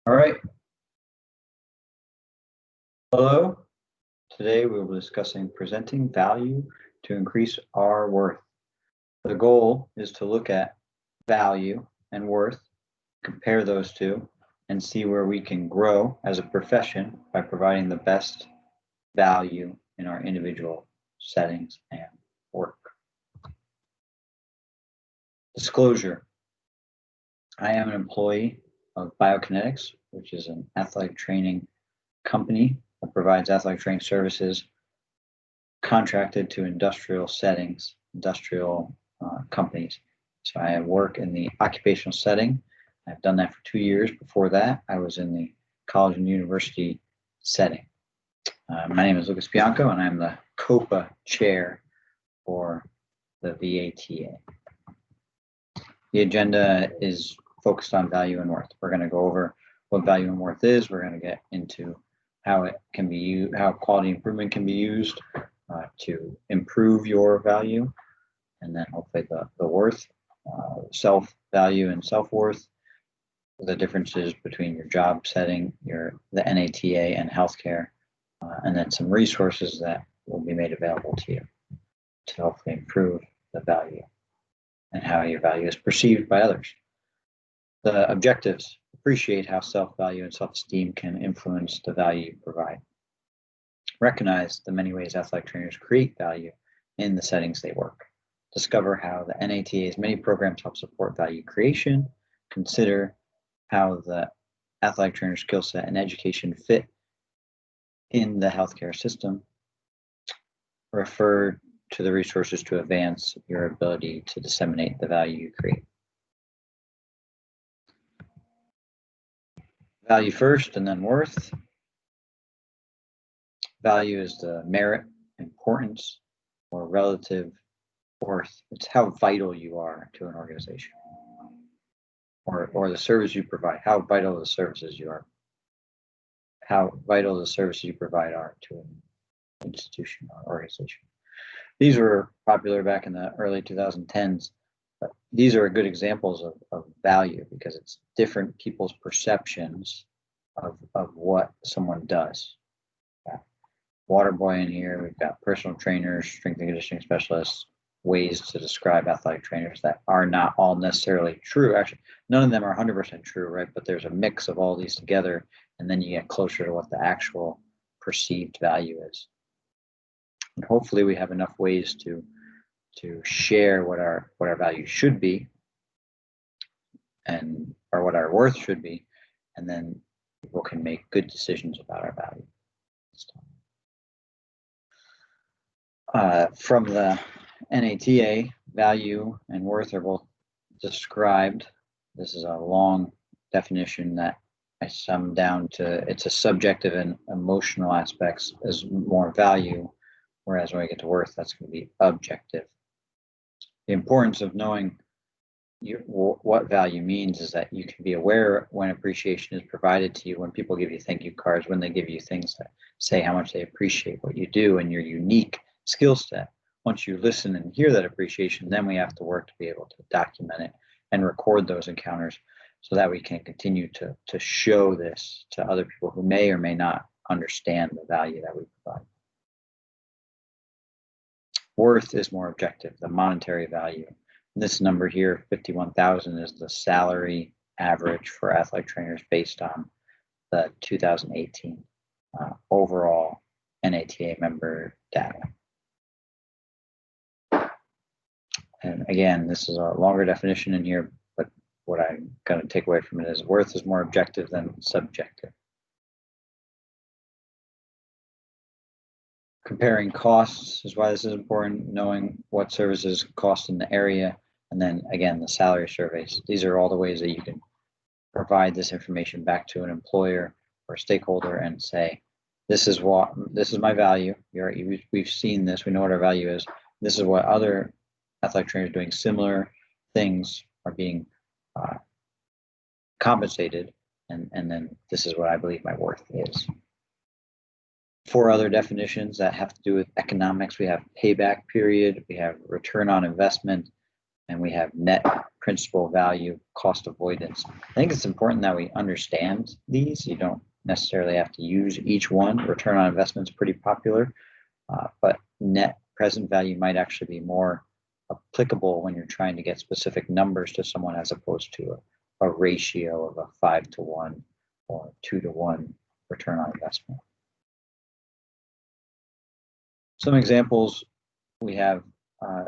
All right. Hello. Today we will be discussing presenting value to increase our worth. The goal is to look at value and worth, compare those two, and see where we can grow as a profession by providing the best value in our individual settings and work. Disclosure. I am an employee of Biokinetics, which is an athletic training company that provides athletic training services contracted to industrial settings, industrial companies. So I work in the occupational setting. I've done that for 2 years. Before that, I was in the college and university setting. My name is Lucas Bianco, and I'm the COPA chair for the VATA. The agenda is focused on value and worth. We're going to go over what value and worth is. We're going to get into how it can be used, how quality improvement can be used to improve your value, and then hopefully the worth, self-value and self-worth, the differences between your job setting, the NATA and healthcare, and then some resources that will be made available to you to hopefully improve the value and how your value is perceived by others. The objectives: appreciate how self-value and self-esteem can influence the value you provide. Recognize the many ways athletic trainers create value in the settings they work. Discover how the NATA's many programs help support value creation. Consider how the athletic trainer skill set and education fit in the healthcare system. Refer to the resources to advance your ability to disseminate the value you create. Value first and then worth. Value is the merit, importance, or relative worth. It's how vital you are to an organization or the service you provide, how vital the services you are, how vital the services you provide are to an institution or organization. These were popular back in the early 2010s. But these are good examples of value because it's different people's perceptions of what someone does. Water boy in here, we've got personal trainers, strength and conditioning specialists, ways to describe athletic trainers that are not all necessarily true. Actually, none of them are 100% true, right? But there's a mix of all these together, and then you get closer to what the actual perceived value is. And hopefully we have enough ways to share what our value should be or what our worth should be, and then people can make good decisions about our value. From the NATA, value and worth are both described. This is a long definition that I summed down to it's a subjective and emotional aspects as more value, whereas when I get to worth, that's going to be objective. The importance of knowing what value means is that you can be aware when appreciation is provided to you, when people give you thank you cards, when they give you things that say how much they appreciate what you do and your unique skill set. Once you listen and hear that appreciation, then we have to work to be able to document it and record those encounters so that we can continue to show this to other people who may or may not understand the value that we provide. Worth is more objective, the monetary value. This number here, 51,000, is the salary average for athletic trainers based on the 2018 overall NATA member data. And again, this is a longer definition in here, but what I'm going to take away from it is worth is more objective than subjective. Comparing costs is why this is important, knowing what services cost in the area, and then again, the salary surveys. These are all the ways that you can provide this information back to an employer or a stakeholder and say, this is my value. We've seen this, we know what our value is. This is what other athletic trainers doing similar things are being compensated, and then this is what I believe my worth is. 4 other definitions that have to do with economics. We have payback period, we have return on investment, and we have net principal value, cost avoidance. I think it's important that we understand these. You don't necessarily have to use each one. Return on investment is pretty popular, but net present value might actually be more applicable when you're trying to get specific numbers to someone as opposed to a ratio of a 5-to-1 or 2-to-1 return on investment. Some examples we have,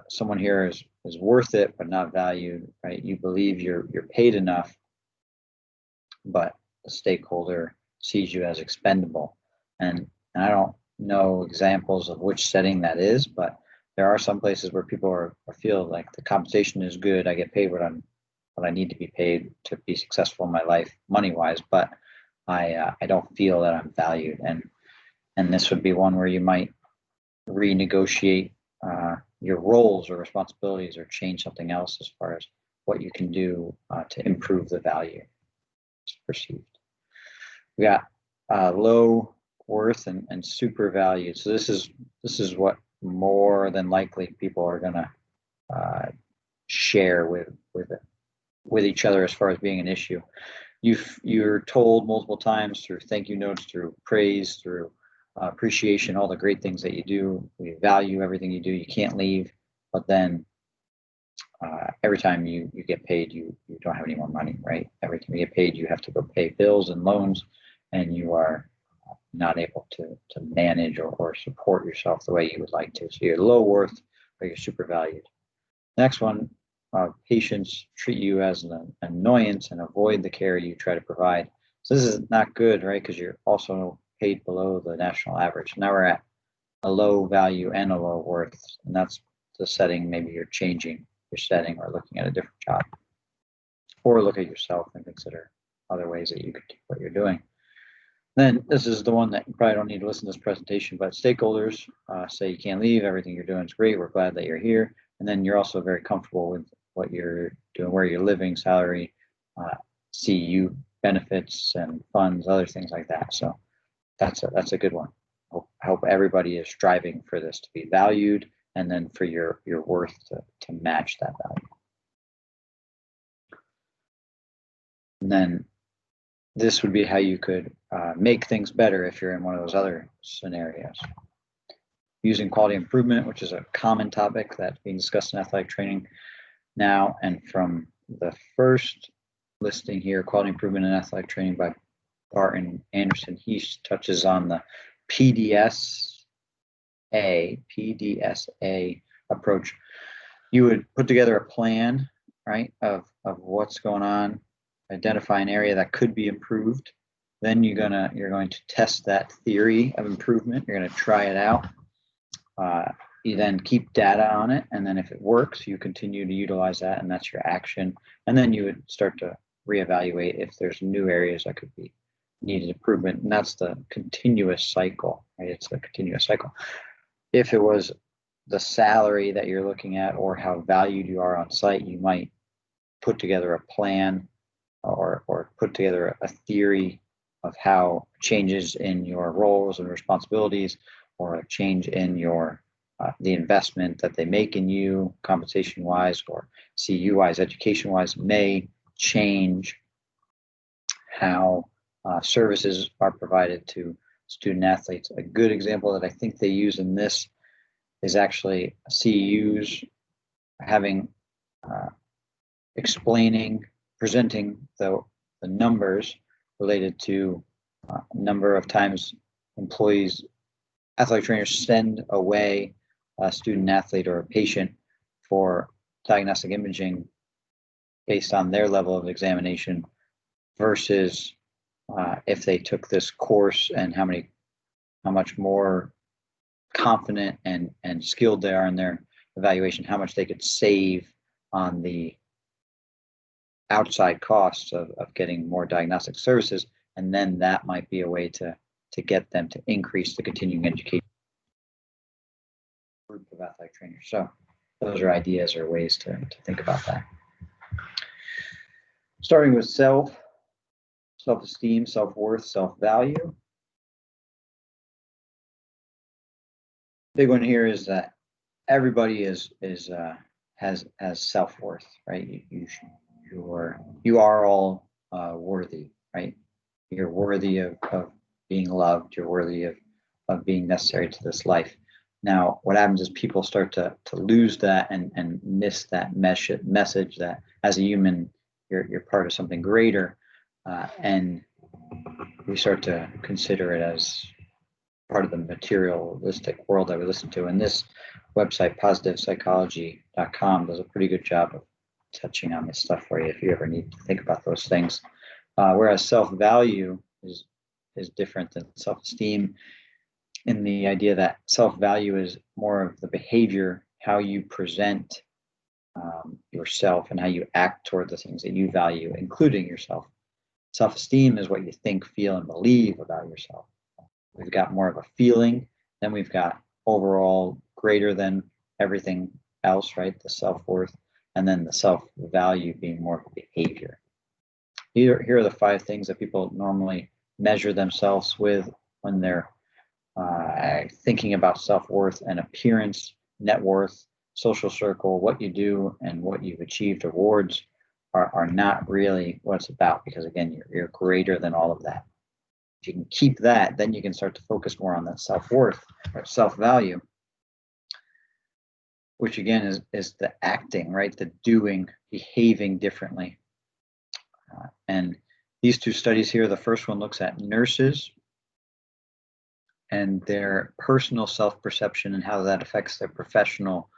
someone here is worth it but not valued, right? You believe you're paid enough, but the stakeholder sees you as expendable. And I don't know examples of which setting that is, but there are some places where people feel like the compensation is good. I get paid what I need to be paid to be successful in my life, money-wise, but I don't feel that I'm valued. And this would be one where you might renegotiate your roles or responsibilities or change something else as far as what you can do to improve the value perceived. We got low worth and super valued. So this is what more than likely people are gonna share with each other as far as being an issue. You're told multiple times through thank you notes, through praise, through appreciation, all the great things that you do. We value everything you do. You can't leave, but then every time you get paid, you don't have any more money, right? Every time you get paid, you have to go pay bills and loans, and you are not able to manage or support yourself the way you would like to. So you're low worth, but you're super valued. Next one, patients treat you as an annoyance and avoid the care you try to provide. So this is not good, right? Because you're also paid below the national average. Now we're at a low value and a low worth, and that's the setting. Maybe you're changing your setting or looking at a different job, or look at yourself and consider other ways that you could do what you're doing. Then this is the one that you probably don't need to listen to this presentation, but stakeholders say you can't leave, everything you're doing is great, we're glad that you're here. And then you're also very comfortable with what you're doing, where you're living, salary, CEU benefits and funds, other things like that. So that's a good one. I hope everybody is striving for this to be valued, and then for your worth to match that value. And then this would be how you could make things better if you're in one of those other scenarios. Using quality improvement, which is a common topic that's being discussed in athletic training now. And from the first listing here, quality improvement in athletic training by Barton Anderson, he touches on the PDSA approach. You would put together a plan, right, of what's going on, identify an area that could be improved. Then you're going to test that theory of improvement. You're going to try it out. You then keep data on it, and then if it works, you continue to utilize that, and that's your action. And then you would start to reevaluate if there's new areas that could be needed improvement, and that's the continuous cycle, right? It's a continuous cycle. If it was the salary that you're looking at or how valued you are on site, you might put together a plan or put together a theory of how changes in your roles and responsibilities, or a change in your the investment that they make in you, compensation wise or CU wise, education wise, may change how services are provided to student athletes. A good example that I think they use in this is actually CEUs having presenting the numbers related to number of times employees, athletic trainers send away a student athlete or a patient for diagnostic imaging based on their level of examination versus if they took this course and how much more confident and skilled they are in their evaluation, how much they could save on the outside costs of getting more diagnostic services. And then that might be a way to get them to increase the continuing education group of athletic trainers. So those are ideas or ways to think about that. Starting with self-esteem, self-worth, self-value. Big one here is that everybody has self-worth, right? You are all worthy, right? You're worthy of being loved. You're worthy of being necessary to this life. Now, what happens is people start to lose that and miss that message that as a human, you're part of something greater, and we start to consider it as part of the materialistic world that we listen to. And this website, positivepsychology.com, does a pretty good job of touching on this stuff for you if you ever need to think about those things. Whereas self-value is different than self-esteem, in the idea that self-value is more of the behavior, how you present yourself and how you act toward the things that you value, including yourself. Self-esteem is what you think, feel, and believe about yourself. We've got more of a feeling, then we've got overall greater than everything else, right? The self-worth, and then the self-value being more of a behavior. Here are the 5 things that people normally measure themselves with when they're thinking about self-worth: and appearance, net worth, social circle, what you do, and what you've achieved. Awards are not really what it's about, because again, you're greater than all of that. If you can keep that, then you can start to focus more on that self-worth or self-value, which again is the acting, right? The doing, behaving differently. And these 2 studies here, the first one looks at nurses and their personal self-perception and how that affects their professional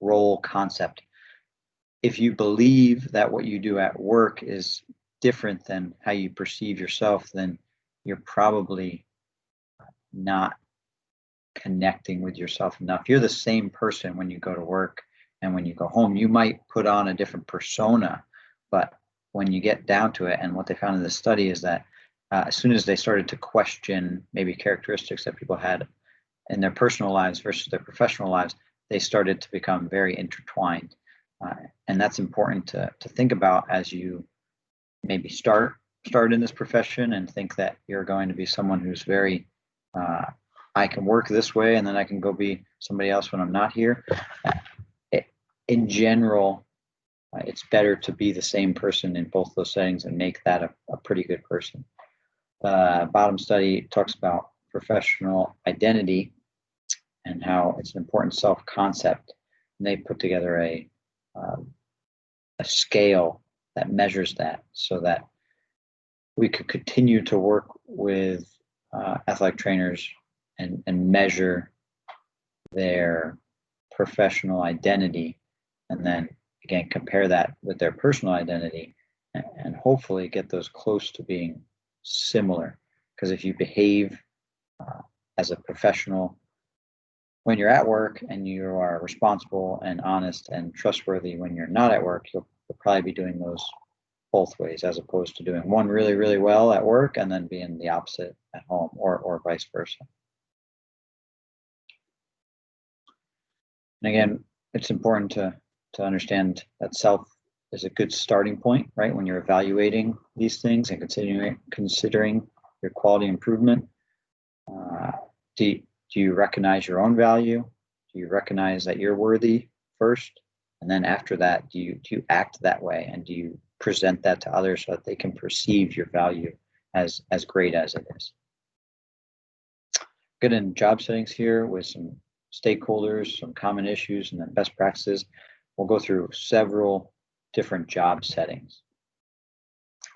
role concept. If you believe that what you do at work is different than how you perceive yourself, then you're probably not connecting with yourself enough. You're the same person when you go to work and when you go home. You might put on a different persona, but when you get down to it, and what they found in this study is that as soon as they started to question maybe characteristics that people had in their personal lives versus their professional lives, they started to become very intertwined. And that's important to think about as you maybe start in this profession and think that you're going to be someone who's very, I can work this way and then I can go be somebody else when I'm not here. In general, it's better to be the same person in both those settings and make that a pretty good person. The bottom study talks about professional identity and how it's an important self-concept. And they put together a scale that measures that, so that we could continue to work with athletic trainers and measure their professional identity, and then again compare that with their personal identity, and hopefully get those close to being similar. Because if you behave as a professional when you're at work, and you are responsible and honest and trustworthy when you're not at work, you'll probably be doing those both ways, as opposed to doing one really, really well at work and then being the opposite at home, or vice versa. And again, it's important to understand that self is a good starting point, right? When you're evaluating these things and considering your quality improvement. Do you recognize your own value? Do you recognize that you're worthy first? And then after that, do you act that way? And do you present that to others so that they can perceive your value as great as it is? Good in job settings here with some stakeholders, some common issues, and then best practices. We'll go through several different job settings,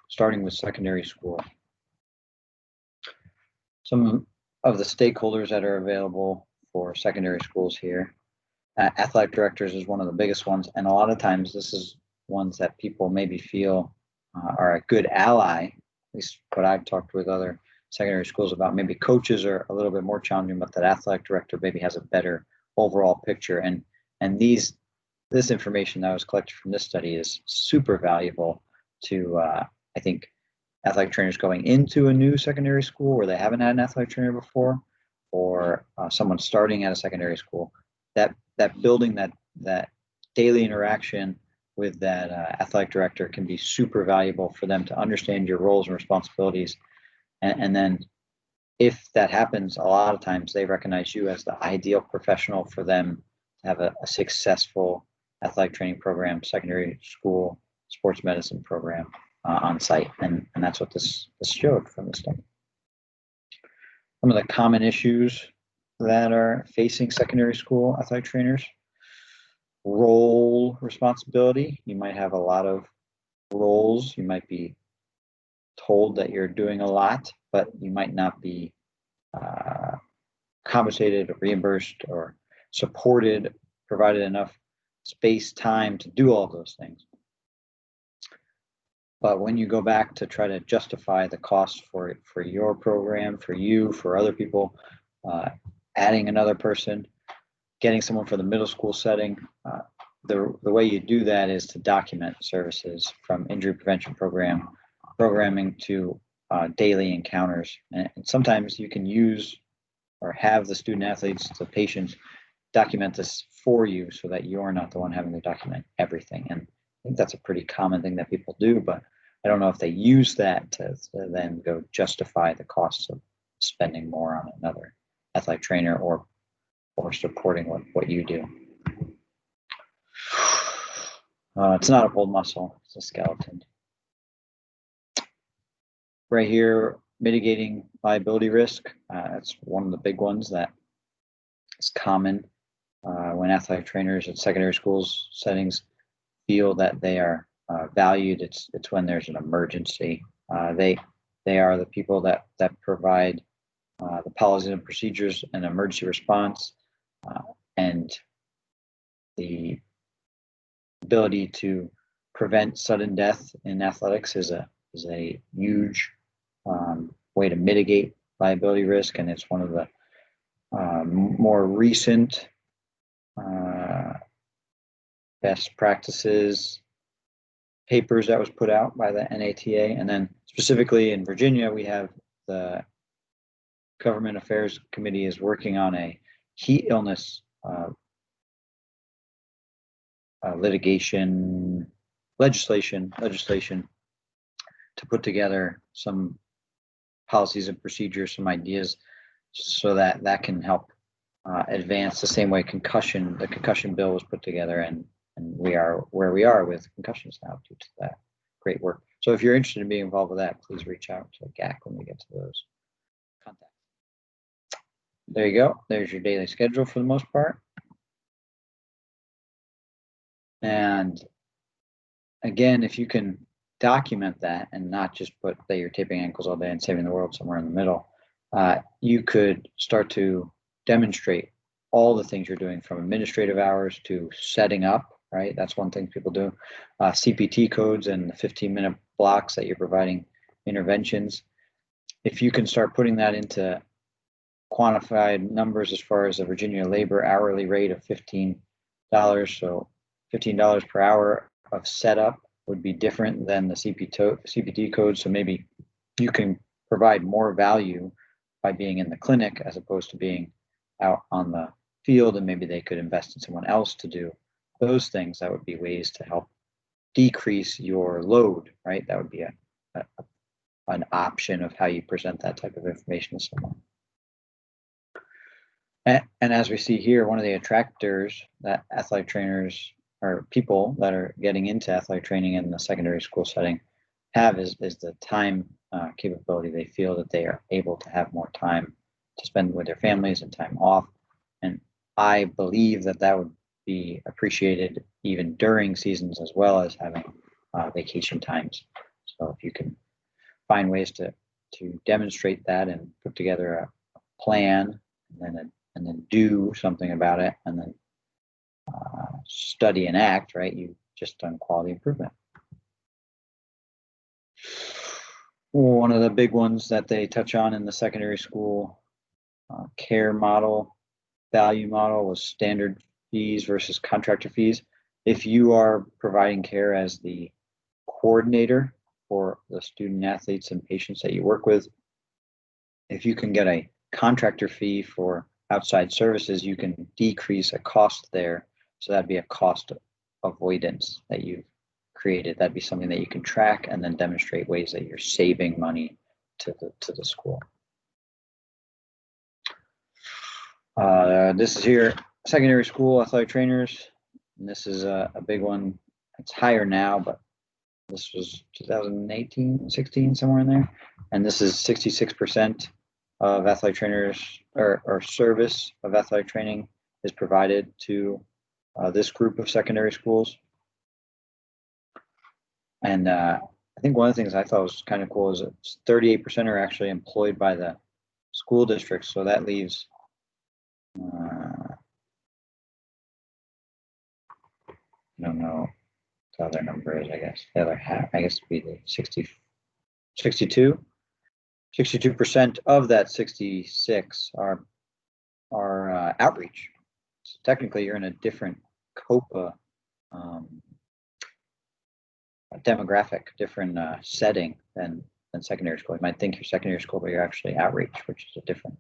starting with secondary school. Some of the stakeholders that are available for secondary schools here. Athletic directors is one of the biggest ones, and a lot of times this is ones that people maybe feel are a good ally, at least what I've talked with other secondary schools about. Maybe coaches are a little bit more challenging, but that athletic director maybe has a better overall picture. And this information that was collected from this study is super valuable to, I think, athletic trainers going into a new secondary school where they haven't had an athletic trainer before, or someone starting at a secondary school. That building that daily interaction with that athletic director can be super valuable for them to understand your roles and responsibilities. And then if that happens, a lot of times they recognize you as the ideal professional for them to have a successful athletic training program, secondary school sports medicine program on site, and that's what this showed from the study. Some of the common issues that are facing secondary school athletic trainers: role responsibility. You might have a lot of roles. You might be told that you're doing a lot, but you might not be compensated or reimbursed or supported, provided enough space, time to do all those things. But when you go back to try to justify the cost for your program, for you, for other people, adding another person, getting someone for the middle school setting, the way you do that is to document services from injury prevention programming to daily encounters. And sometimes you can use or have the student athletes, the patients, document this for you so that you're not the one having to document everything. And I think that's a pretty common thing that people do, but I don't know if they use that to then go justify the costs of spending more on another athletic trainer or supporting what you do. It's not a pulled muscle, it's a skeleton. Right here, mitigating liability risk. That's one of the big ones that is common when athletic trainers at secondary schools settings feel that they are valued. It's when there's an emergency. They are the people that provide the policies and procedures and emergency response, and the ability to prevent sudden death in athletics is a huge way to mitigate liability risk, and it's one of the more recent best practices papers that was put out by the NATA. And then specifically in Virginia, we have the Government Affairs Committee is working on a heat illness legislation to put together some policies and procedures, some ideas, so that can help advance the same way the concussion bill was put together, and we are where we are with concussions now due to that great work. So if you're interested in being involved with that, please reach out to GAC when we get to those contacts. There you go. There's your daily schedule for the most part. And again, if you can document that and not just put that you're taping ankles all day and saving the world somewhere in the middle, you could start to demonstrate all the things you're doing, from administrative hours to setting up, right? That's one thing people do. CPT codes and the 15-minute blocks that you're providing interventions. If you can start putting that into quantified numbers as far as the Virginia labor hourly rate of $15, so $15 per hour of setup would be different than the CPT code. So maybe you can provide more value by being in the clinic as opposed to being out on the field, and maybe they could invest in someone else to do those things. That would be ways to help decrease your load, right? That would be an option of how you present that type of information to someone. And as we see here, one of the attractors that athletic trainers or people that are getting into athletic training in the secondary school setting have is the time capability. They feel that they are able to have more time to spend with their families and time off. And I believe that would be appreciated even during seasons, as well as having vacation times. So if you can find ways to demonstrate that and put together a plan, and then do something about it, and then study and act, right? You've just done quality improvement. One of the big ones that they touch on in the secondary school care model, value model, was standard fees versus contractor fees. If you are providing care as the coordinator for the student athletes and patients that you work with, if you can get a contractor fee for outside services, you can decrease a cost there. So that'd be a cost avoidance that you've created. That'd be something that you can track and then demonstrate ways that you're saving money to the school. This is here, secondary school athletic trainers. And this is a big one. It's higher now, but this was 2018, 16, somewhere in there. And this is 66% of athletic trainers or service of athletic training is provided to this group of secondary schools. And I think one of the things I thought was kind of cool is that 38% are actually employed by the school districts. So that leaves, I don't know what the other number is, I guess. The other half, I guess, would be the 62. 62% of that 66 are outreach. So technically, you're in a different COPA demographic, different setting than secondary school. You might think you're secondary school, but you're actually outreach, which is a different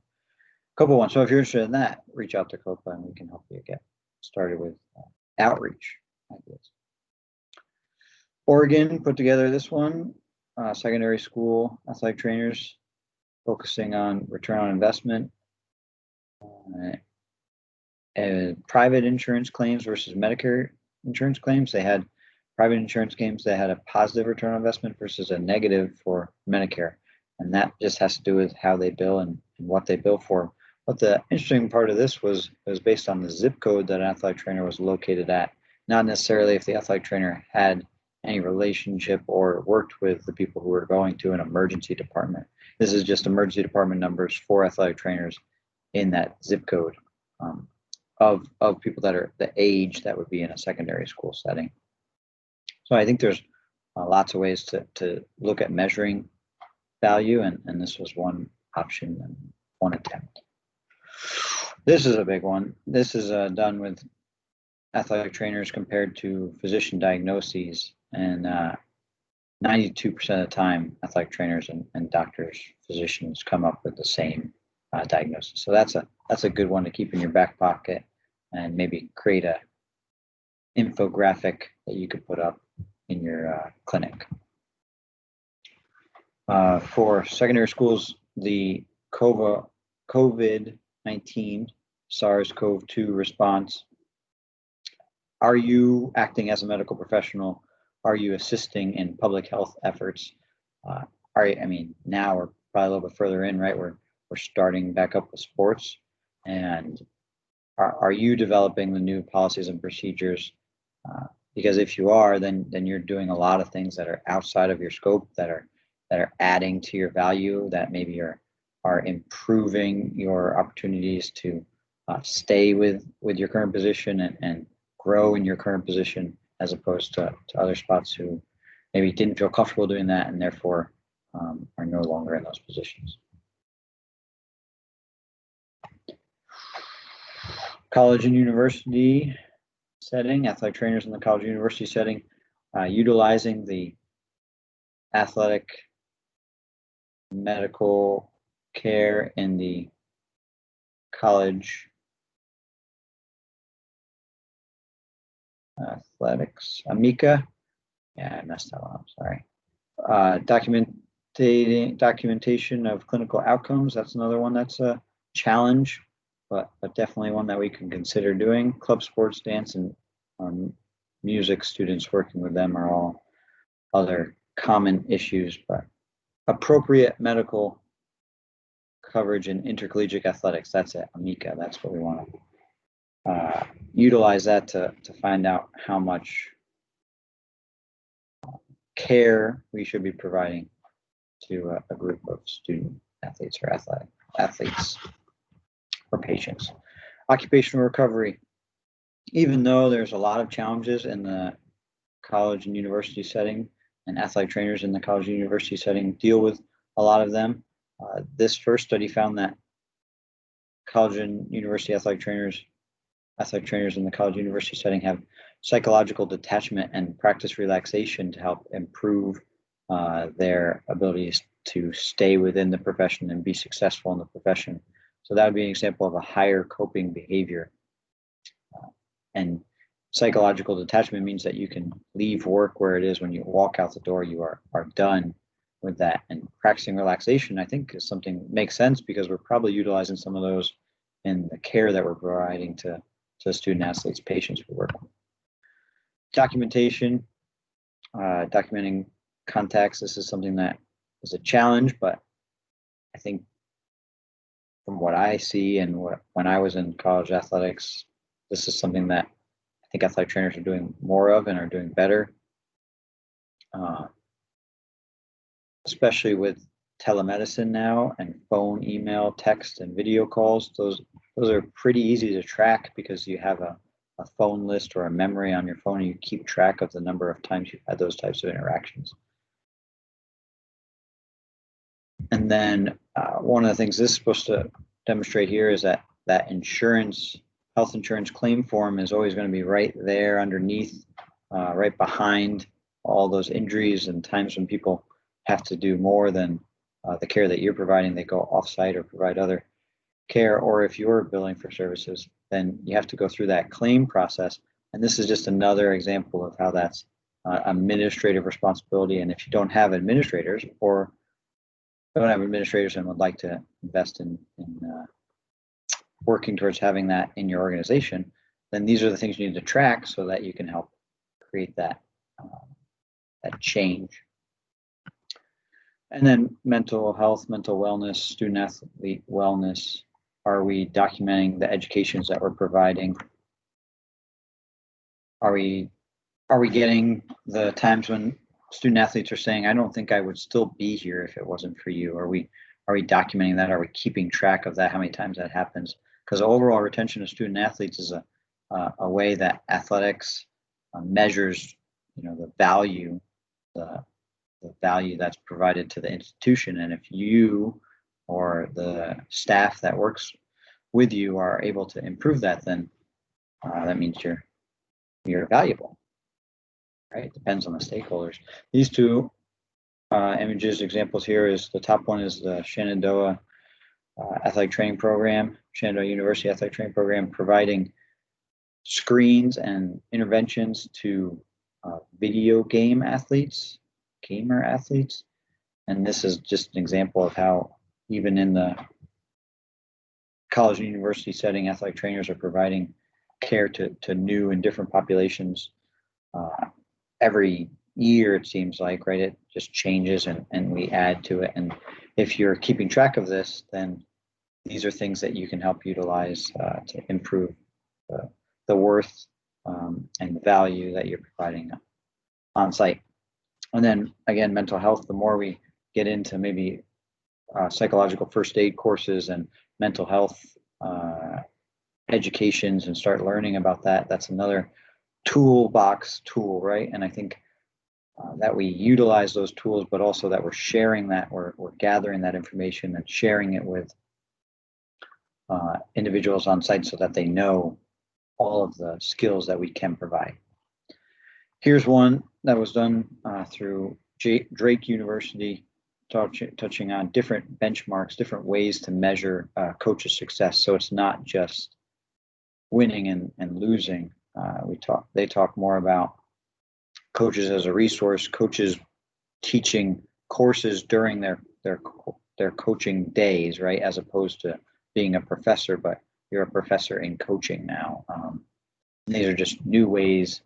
COPA one. So if you're interested in that, reach out to COPA and we can help you get started with outreach ideas. Oregon put together this one, secondary school athletic trainers focusing on return on investment, private insurance claims versus Medicare insurance claims. They had private insurance claims that had a positive return on investment versus a negative for Medicare. And that just has to do with how they bill and what they bill for. But the interesting part of this was based on the zip code that an athletic trainer was located at, not necessarily if the athletic trainer had any relationship or worked with the people who were going to an emergency department. This is just emergency department numbers for athletic trainers in that zip code of people that are the age that would be in a secondary school setting. So I think there's lots of ways to look at measuring value, and this was one option and one attempt. This is a big one. This is done with athletic trainers compared to physician diagnoses, and 92% of the time, athletic trainers and doctors, physicians come up with the same diagnosis. So that's a good one to keep in your back pocket, and maybe create a infographic that you could put up in your clinic. For secondary schools, the COVID-19 SARS-CoV-2 response. Are you acting as a medical professional? Are you assisting in public health efforts? Now we're probably a little bit further in, right? We're starting back up with sports, and are you developing the new policies and procedures? Because if you are, then you're doing a lot of things that are outside of your scope, that are adding to your value, that maybe are improving your opportunities to stay with your current position and grow in your current position, as opposed to other spots who maybe didn't feel comfortable doing that and therefore are no longer in those positions. College and university setting, athletic trainers in the college and university setting, utilizing the athletic medical care in the college athletics. AMICA, yeah, I messed that one up, sorry. Documentation of clinical outcomes, that's another one that's a challenge, but definitely one that we can consider doing. Club sports, dance, and music students, working with them are all other common issues, but appropriate medical coverage in intercollegiate athletics, that's it, AMICA, that's what we want to utilize that to find out how much care we should be providing to a group of student athletes or athletes or patients. Occupational recovery. Even though there's a lot of challenges in the college and university setting, and athletic trainers in the college and university setting deal with a lot of them, this first study found that college and university athletic trainers in the college and university setting have psychological detachment and practice relaxation to help improve their abilities to stay within the profession and be successful in the profession. So that would be an example of a higher coping behavior. And psychological detachment means that you can leave work where it is when you walk out the door, you are done with that. And practicing relaxation, I think, is something that makes sense because we're probably utilizing some of those in the care that we're providing to student athletes, patients we work with. Documentation, documenting contacts. This is something that is a challenge, but I think from what I see and when I was in college athletics, this is something that I think athletic trainers are doing more of and are doing better, especially with telemedicine now and phone, email, text, and video calls. Those are pretty easy to track because you have a phone list or a memory on your phone, and you keep track of the number of times you've had those types of interactions. And then one of the things this is supposed to demonstrate here is that health insurance claim form is always going to be right there underneath, right behind all those injuries and times when people have to do more than the care that you're providing. They go off-site or provide other care, or if you're billing for services, then you have to go through that claim process. And this is just another example of how that's administrative responsibility. And if you don't have administrators or don't have administrators and would like to invest in working towards having that in your organization, then these are the things you need to track so that you can help create that change. And then mental health, mental wellness, student athlete wellness. Are we documenting the educations that we're providing? Are we getting the times when student athletes are saying, I don't think I would still be here if it wasn't for you? Are we documenting that? Are we keeping track of that? How many times that happens? Because overall retention of student athletes is a way that athletics measures, the value that's provided to the institution. And if you or the staff that works with you are able to improve that, then that means you're valuable, right? It depends on the stakeholders. These two images examples here is the top one is the Shenandoah Athletic Training Program, Shenandoah University Athletic Training Program, providing screens and interventions to video game athletes, gamer athletes. And this is just an example of how even in the college and university setting, athletic trainers are providing care to new and different populations every year, it seems like, right? It just changes and we add to it. And if you're keeping track of this, then these are things that you can help utilize to improve the worth and value that you're providing on site. And then again, mental health, the more we get into maybe psychological first aid courses and mental health educations and start learning about that, that's another toolbox tool, right? And I think that we utilize those tools, but also that we're sharing that, we're gathering that information and sharing it with individuals on site so that they know all of the skills that we can provide. Here's one that was done through Drake University, touching on different benchmarks, different ways to measure coaches' success. So it's not just winning and losing. They talk more about coaches as a resource, coaches teaching courses during their coaching days, right? As opposed to being a professor, but you're a professor in coaching now. These are just new ways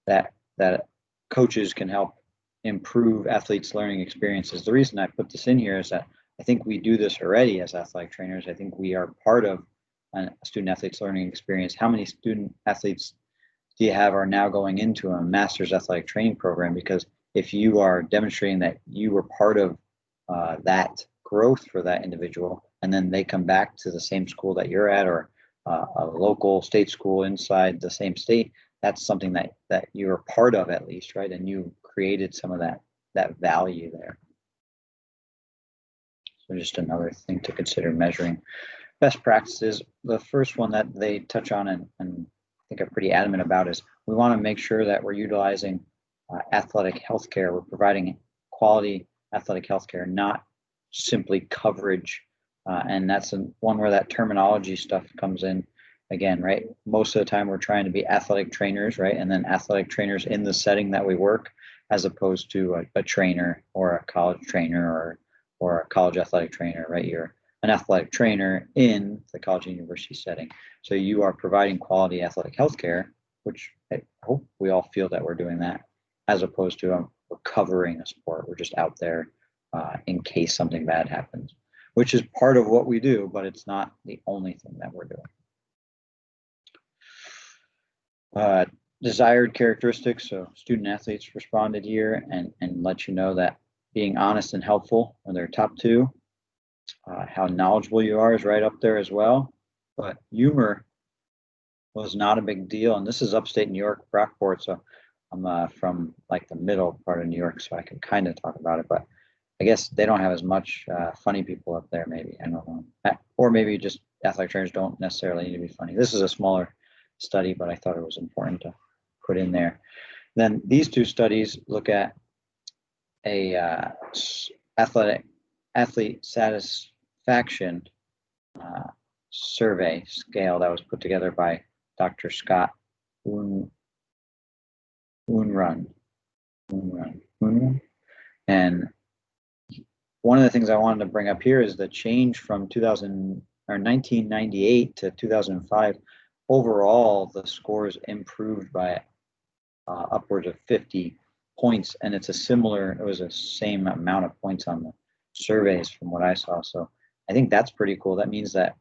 that coaches can help improve athletes' learning experiences. The reason I put this in here is that I think we do this already as athletic trainers. I think we are part of a student athlete's learning experience. How many student athletes do you have are now going into a master's athletic training program? Because if you are demonstrating that you were part of that growth for that individual, and then they come back to the same school that you're at, or a local state school inside the same state, that's something that you're part of at least, right? And you created some of that value there. So just another thing to consider measuring. Best practices, the first one that they touch on and I think are pretty adamant about is we want to make sure that we're utilizing athletic healthcare. We're providing quality athletic healthcare, not simply coverage. And that's one where that terminology stuff comes in again, right? Most of the time we're trying to be athletic trainers, right? And then athletic trainers in the setting that we work, as opposed to a trainer or a college trainer or a college athletic trainer, right? You're an athletic trainer in the college and university setting. So you are providing quality athletic healthcare, which I hope we all feel that we're doing that, as opposed to we're covering a sport. We're just out there in case something bad happens, which is part of what we do, but it's not the only thing that we're doing. Desired characteristics. So student athletes responded here and let you know that being honest and helpful are their top two. How knowledgeable you are is right up there as well. But humor was not a big deal. And this is upstate New York, Brockport. So I'm from like the middle part of New York, so I can kind of talk about it. But I guess they don't have as much funny people up there, maybe. I don't know. Or maybe just athletic trainers don't necessarily need to be funny. This is a smaller study, but I thought it was important to put in there. Then these two studies look at a athlete satisfaction survey scale that was put together by Dr. Scott Unrun. And one of the things I wanted to bring up here is the change from 1998 to 2005. Overall, the scores improved by upwards of 50 points, and it was the same amount of points on the surveys from what I saw. So I think that's pretty cool. That means that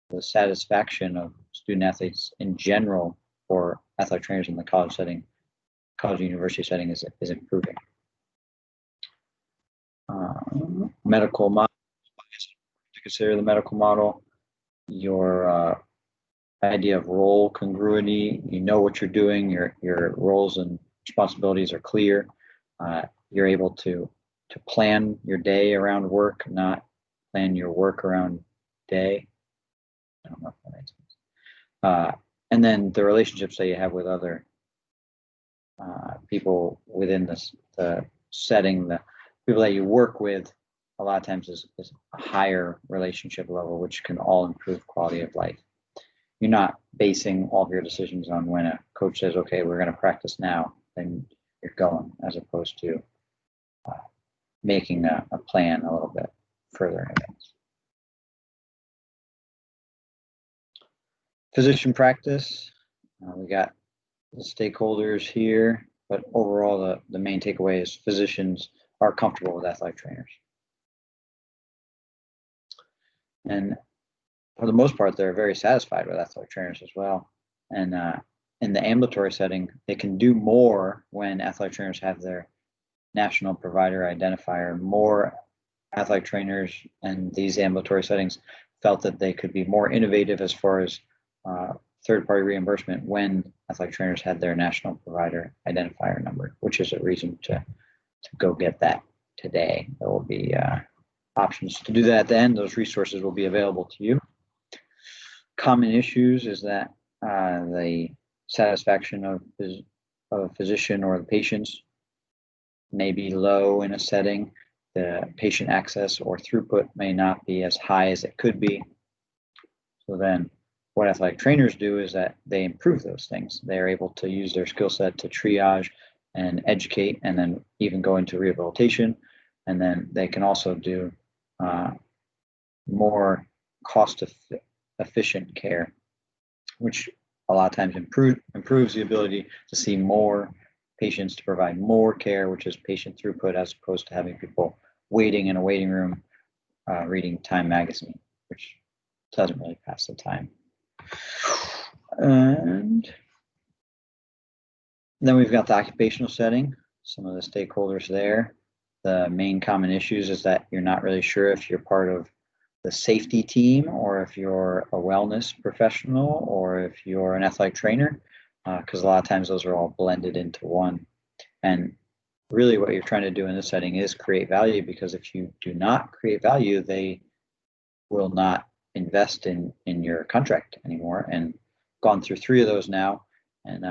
the satisfaction of student athletes in general for athletic trainers in the college setting, college and university setting is improving. Medical model, to consider the medical model, your idea of role congruity, you know what you're doing, your roles and responsibilities are clear. You're able to plan your day around work, not plan your work around day. I don't know if that makes sense. And then the relationships that you have with other people within the setting, the people that you work with, a lot of times is a higher relationship level, which can all improve quality of life. You're not basing all of your decisions on when a coach says, okay, we're going to practice now, then you're going, as opposed to making a plan a little bit further in advance. Physician practice, we got the stakeholders here, but overall the main takeaway is physicians are comfortable with athletic trainers. And for the most part, they're very satisfied with athletic trainers as well. And in the ambulatory setting, they can do more when athletic trainers have their national provider identifier. More athletic trainers in these ambulatory settings felt that they could be more innovative as far as third-party reimbursement when athletic trainers had their national provider identifier number, which is a reason to go get that today. There will be options to do that at the end. Those resources will be available to you. Common issues is that the satisfaction of a physician or the patients may be low in a setting. The patient access or throughput may not be as high as it could be. So then what athletic trainers do is that they improve those things. They are able to use their skill set to triage and educate, and then even go into rehabilitation. And then they can also do more cost-efficient care, which a lot of times improves the ability to see more patients, to provide more care, which is patient throughput, as opposed to having people waiting in a waiting room reading Time magazine, which doesn't really pass the time. And then we've got the occupational setting, some of the stakeholders there. The main common issues is that you're not really sure if you're part of the safety team or if you're a wellness professional or if you're an athletic trainer, because a lot of times those are all blended into one. And really what you're trying to do in this setting is create value, because if you do not create value, they will not invest in your contract anymore. And gone through 3 of those now, and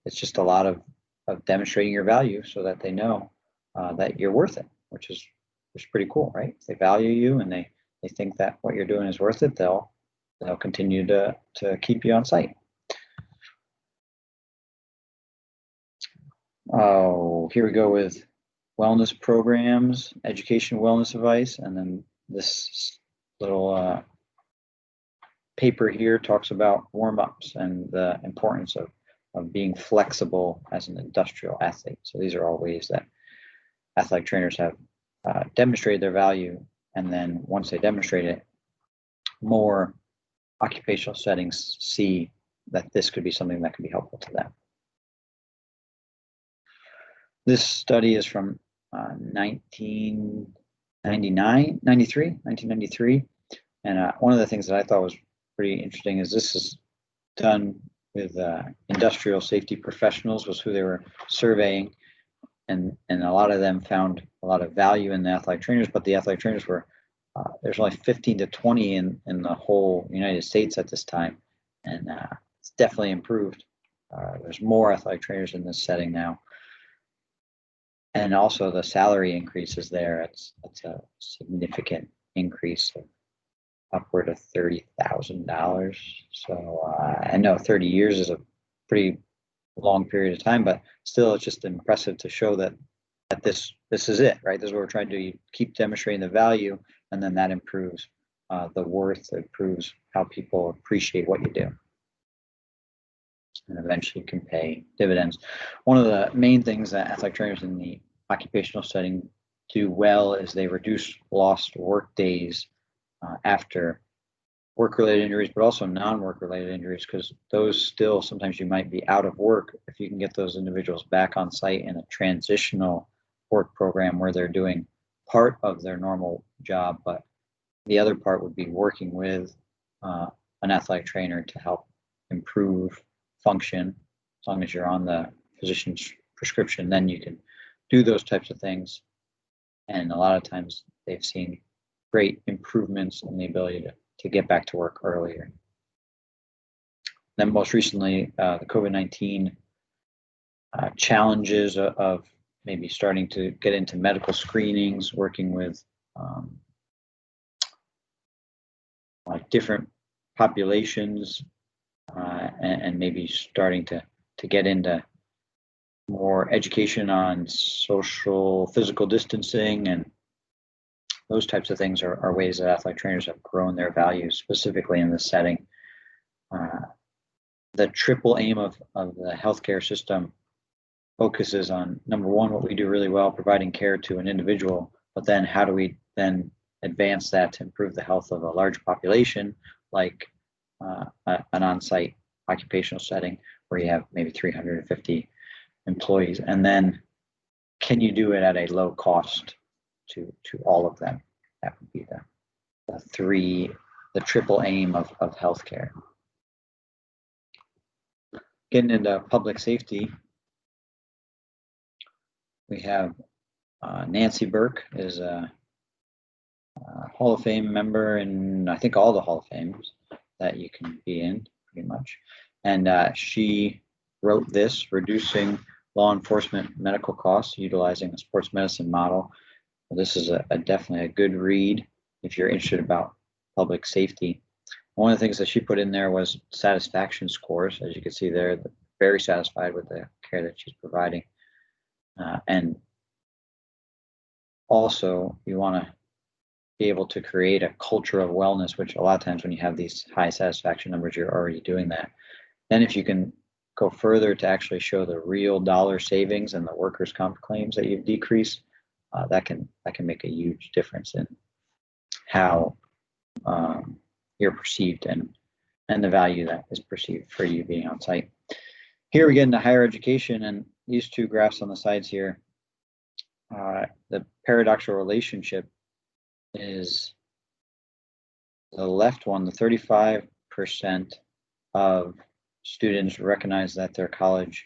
it's just a lot of demonstrating your value so that they know that you're worth it, which is pretty cool, right? If they value you and they think that what you're doing is worth it, they'll continue to keep you on site. Oh, here we go with wellness programs, education wellness advice, and then this little paper here talks about warm-ups and the importance of of being flexible as an industrial athlete. So these are all ways that athletic trainers have demonstrated their value, and then once they demonstrate it, more occupational settings see that this could be something that could be helpful to them. This study is from 1993, and one of the things that I thought was pretty interesting is this is done with industrial safety professionals, was who they were surveying, and a lot of them found a lot of value in the athletic trainers, but the athletic trainers were there's only 15 to 20 in the whole United States at this time, and it's definitely improved. There's more athletic trainers in this setting now, and also the salary increases there. It's a significant increase of upward of $30,000. So I know 30 years is a pretty long period of time, but still, it's just impressive to show that this is it, right? This is what we're trying to do. You keep demonstrating the value, and then that improves the worth. It improves how people appreciate what you do, and eventually can pay dividends. One of the main things that athletic trainers in the occupational setting do well is they reduce lost work days after work-related injuries, but also non-work-related injuries, because those still, sometimes you might be out of work. If you can get those individuals back on site in a transitional work program where they're doing part of their normal job, but the other part would be working with an athletic trainer to help improve function. As long as you're on the physician's prescription, then you can do those types of things. And a lot of times they've seen great improvements in the ability to get back to work earlier. Then most recently, the COVID-19 challenges of maybe starting to get into medical screenings, working with different populations, and maybe starting to get into more education on social, physical distancing, and those types of things are ways that athletic trainers have grown their value, specifically in this setting. The triple aim of the healthcare system focuses on, number one, what we do really well, providing care to an individual, but then how do we then advance that to improve the health of a large population, like an on-site occupational setting where you have maybe 350 employees, and then can you do it at a low cost to all of them? That would be the triple aim of healthcare. Getting into public safety, we have Nancy Burke is a Hall of Fame member, and I think all the Hall of Fames that you can be in, pretty much. And she wrote this, Reducing Law Enforcement Medical Costs Utilizing a Sports Medicine Model. This is definitely a good read if you're interested about public safety. One of the things that she put in there was satisfaction scores. As you can see there, they're very satisfied with the care that she's providing. And also, you want to be able to create a culture of wellness, which a lot of times when you have these high satisfaction numbers, you're already doing that. Then if you can go further to actually show the real dollar savings and the workers' comp claims that you've decreased, that can make a huge difference in how you're perceived and the value that is perceived for you being on site. Here we get into higher education, and these two graphs on the sides here, the paradoxical relationship is the left one. The 35% of students recognize that their college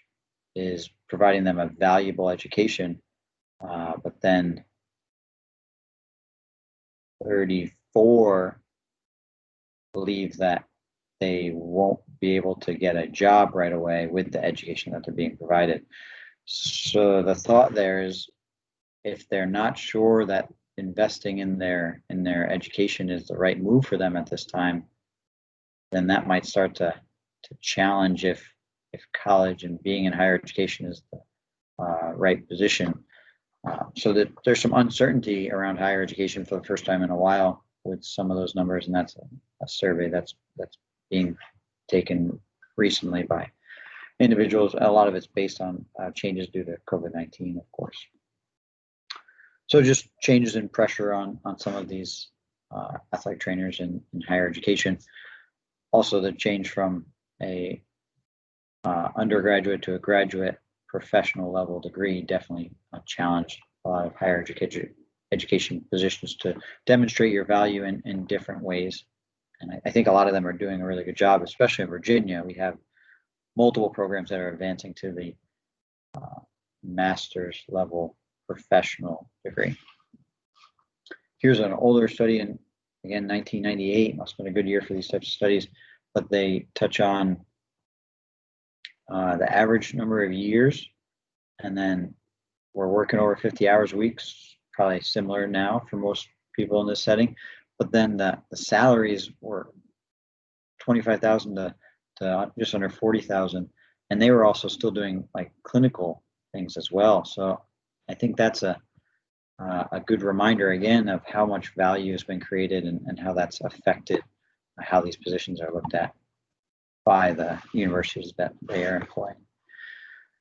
is providing them a valuable education, but then 34 believe that they won't be able to get a job right away with the education that they're being provided. So the thought there is, if they're not sure that investing in their education is the right move for them at this time, then that might start to challenge if college and being in higher education is the right position. So that there's some uncertainty around higher education for the first time in a while with some of those numbers, and that's a survey that's being taken recently by individuals. A lot of it's based on changes due to COVID-19, of course. So just changes in pressure on some of these athletic trainers in higher education. Also, the change from a undergraduate to a graduate professional level degree definitely challenged a lot of higher education positions to demonstrate your value in different ways. And I think a lot of them are doing a really good job, especially in Virginia. We have multiple programs that are advancing to the master's level professional degree. Here's an older study in, again, 1998. Must have been a good year for these types of studies, but they touch on the average number of years, and then we're working over 50 hours a week, probably similar now for most people in this setting. But then the salaries were 25,000 to just under 40,000, and they were also still doing like clinical things as well. So I think that's a good reminder again of how much value has been created and how that's affected how these positions are looked at by the universities that they are employing.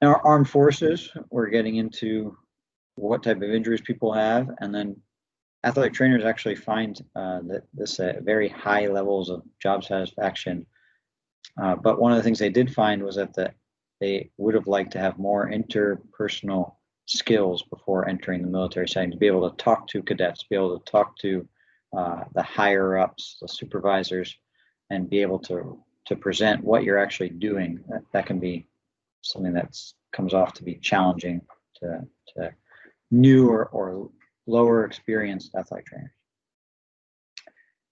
Now, our armed forces, we're getting into what type of injuries people have, and then athletic trainers actually find that this very high levels of job satisfaction. But one of the things they did find was that they would have liked to have more interpersonal skills before entering the military setting, to be able to talk to cadets, be able to talk to the higher ups, the supervisors, and be able to present what you're actually doing. That can be something that comes off to be challenging to new or lower experienced athletic trainers.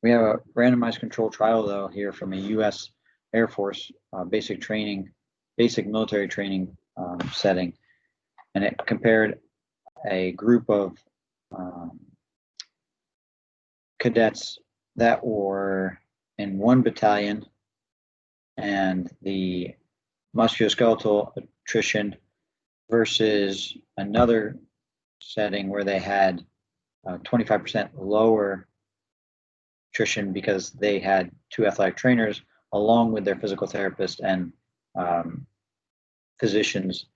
We have a randomized control trial though here from a U.S. Air Force basic military training setting, and it compared a group of cadets that were in one battalion and the musculoskeletal attrition versus another setting where they had 25% lower attrition because they had two athletic trainers along with their physical therapist and physicians.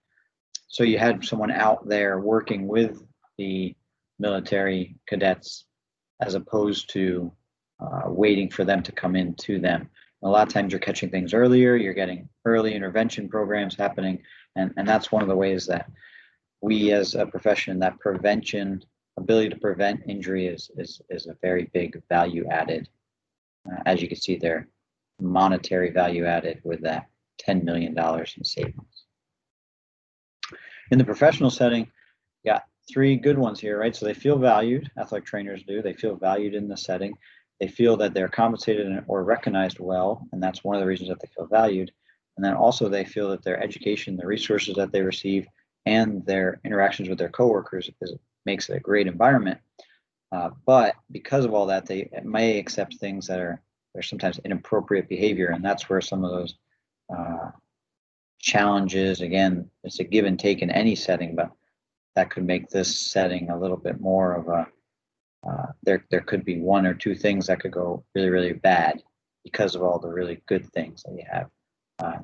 So you had someone out there working with the military cadets as opposed to waiting for them to come in to them. A lot of times you're catching things earlier, you're getting early intervention programs happening, and that's one of the ways that we as a profession, that prevention, ability to prevent injury is a very big value added. As you can see there, monetary value added with that $10 million in savings. In the professional setting, you got three good ones here, right? So they feel valued, athletic trainers do, they feel valued in the setting. They feel that they're compensated or recognized well, and that's one of the reasons that they feel valued. And then also they feel that their education, the resources that they receive, and their interactions with their coworkers makes it a great environment. But because of all that, they may accept things that are sometimes inappropriate behavior, and that's where some of those challenges, again, it's a give and take in any setting, but that could make this setting a little bit more of a there could be one or two things that could go really, really bad because of all the really good things that you have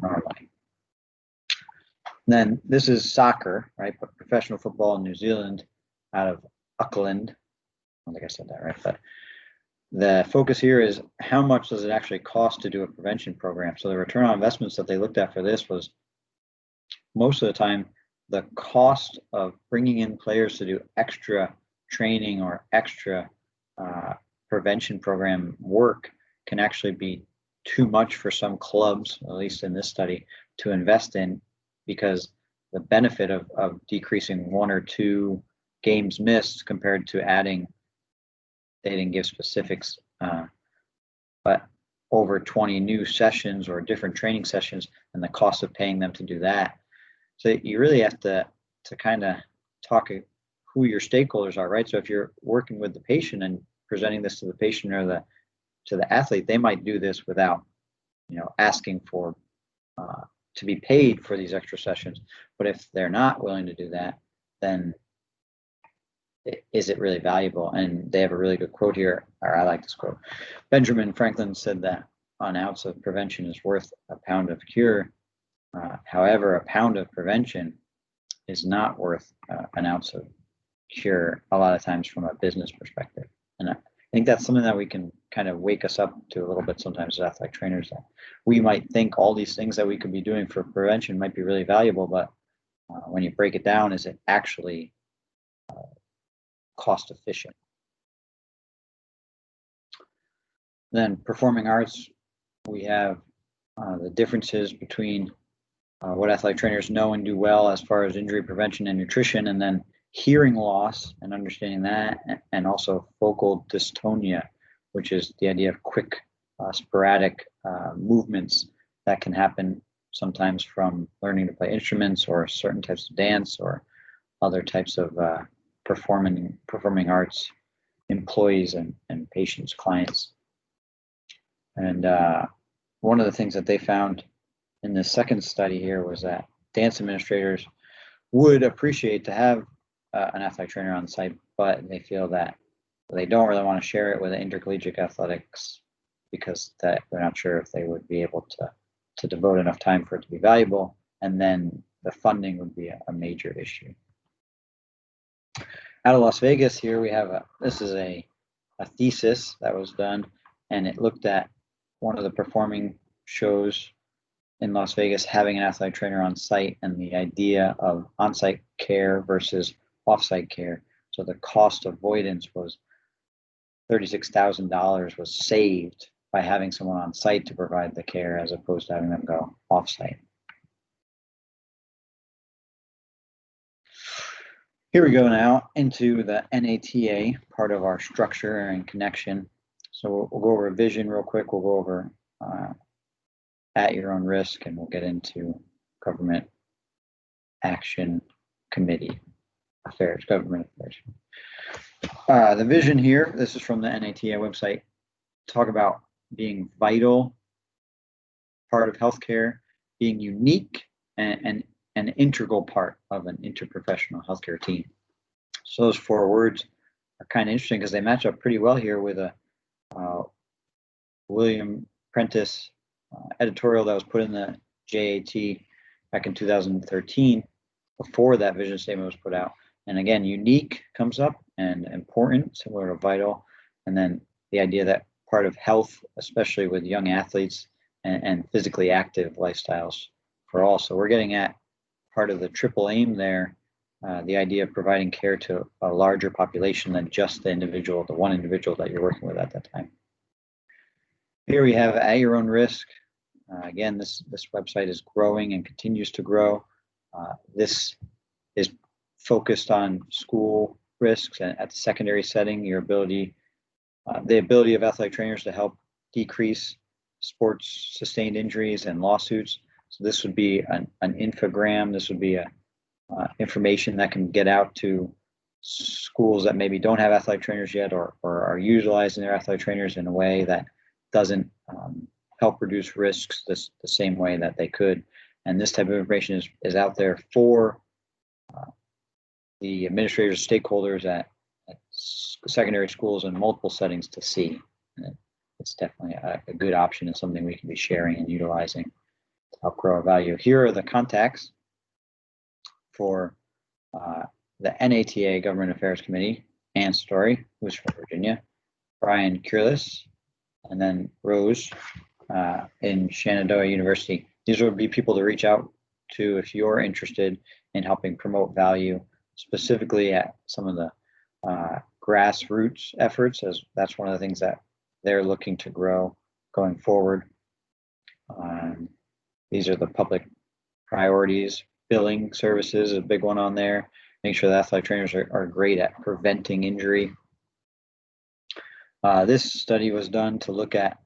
normally. And then this is soccer, right? But professional football in New Zealand out of Auckland. I don't think I said that right, but the focus here is how much does it actually cost to do a prevention program? So the return on investments that they looked at for this was most of the time the cost of bringing in players to do extra training or extra prevention program work can actually be too much for some clubs, at least in this study, to invest in, because the benefit of decreasing one or two games missed compared to adding, they didn't give specifics, but over 20 new sessions or different training sessions and the cost of paying them to do that. So you really have to kind of talk who your stakeholders are, right? So if you're working with the patient and presenting this to the patient or to the athlete, they might do this without, asking for to be paid for these extra sessions. But if they're not willing to do that, then is it really valuable? And they have a really good quote here, or I like this quote. Benjamin Franklin said that an ounce of prevention is worth a pound of cure. However, a pound of prevention is not worth an ounce of cure a lot of times from a business perspective. And I think that's something that we can kind of wake us up to a little bit sometimes as athletic trainers, that we might think all these things that we could be doing for prevention might be really valuable, but when you break it down, is it actually cost efficient? Then performing arts, we have the differences between what athletic trainers know and do well as far as injury prevention and nutrition, and then hearing loss and understanding that, and also focal dystonia, which is the idea of quick, sporadic movements that can happen sometimes from learning to play instruments or certain types of dance or other types of performing arts employees and patients, clients. And one of the things that they found in the second study here was that dance administrators would appreciate to have an athletic trainer on site, but they feel that they don't really want to share it with intercollegiate athletics because that they're not sure if they would be able to devote enough time for it to be valuable, and then the funding would be a major issue. Out of Las Vegas here, we have this is a thesis that was done, and it looked at one of the performing shows in Las Vegas having an athletic trainer on site and the idea of on-site care versus off-site care. So the cost avoidance was $36,000 was saved by having someone on site to provide the care as opposed to having them go off-site. Here we go now into the NATA part of our structure and connection. So we'll go over vision real quick. We'll go over at your own risk, and we'll get into government action committee affairs, government affairs. The vision here, this is from the NATA website, talk about being vital part of healthcare, being unique and an integral part of an interprofessional healthcare team. So those 4 words are kind of interesting because they match up pretty well here with a William Prentice editorial that was put in the JAT back in 2013 before that vision statement was put out. And again, unique comes up and important, similar to vital. And then the idea that part of health, especially with young athletes and physically active lifestyles for all. So we're getting at part of the triple aim there, the idea of providing care to a larger population than just the individual, the one individual that you're working with at that time. Here we have at your own risk. Again, this website is growing and continues to grow. This is focused on school risks and at the secondary setting, your ability, the ability of athletic trainers to help decrease sports sustained injuries and lawsuits. So this would be an infogram. This would be information that can get out to schools that maybe don't have athletic trainers yet, or are utilizing their athletic trainers in a way that doesn't help reduce risks the same way that they could. And this type of information is out there for the administrators, stakeholders at secondary schools in multiple settings to see. And it's definitely a good option and something we can be sharing and utilizing to help grow our value. Here are the contacts for the NATA Government Affairs Committee: Ann Story, who's from Virginia, Brian Curlis, and then Rose in Shenandoah University. These would be people to reach out to if you're interested in helping promote value, specifically at some of the grassroots efforts, as that's one of the things that they're looking to grow going forward. These are the public priorities. Billing services is a big one on there. Make sure that athletic trainers are great at preventing injury. This study was done to look at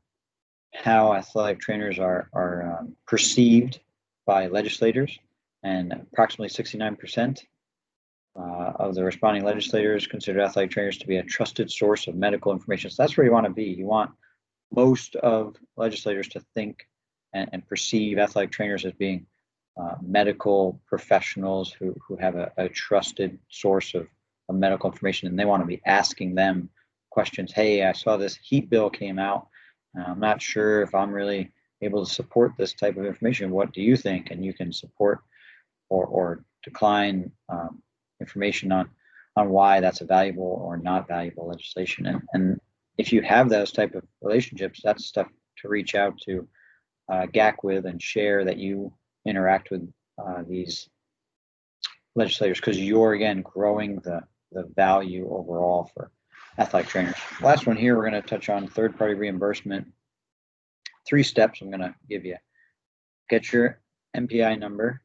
how athletic trainers are perceived by legislators, and approximately 69% of the responding legislators consider athletic trainers to be a trusted source of medical information. So that's where you want to be. You want most of legislators to think and perceive athletic trainers as being medical professionals who have a trusted source of medical information, and they want to be asking them questions. Hey, I saw this heat bill came out. I'm not sure if I'm really able to support this type of information. What do you think? And you can support or decline information on why that's a valuable or not valuable legislation. And if you have those type of relationships, that's stuff to reach out to GAC with and share that you interact with these legislators, because you're, again, growing the value overall for athletic trainers. Last one here, we're going to touch on third-party reimbursement. 3 steps I'm going to give you. Get your MPI number.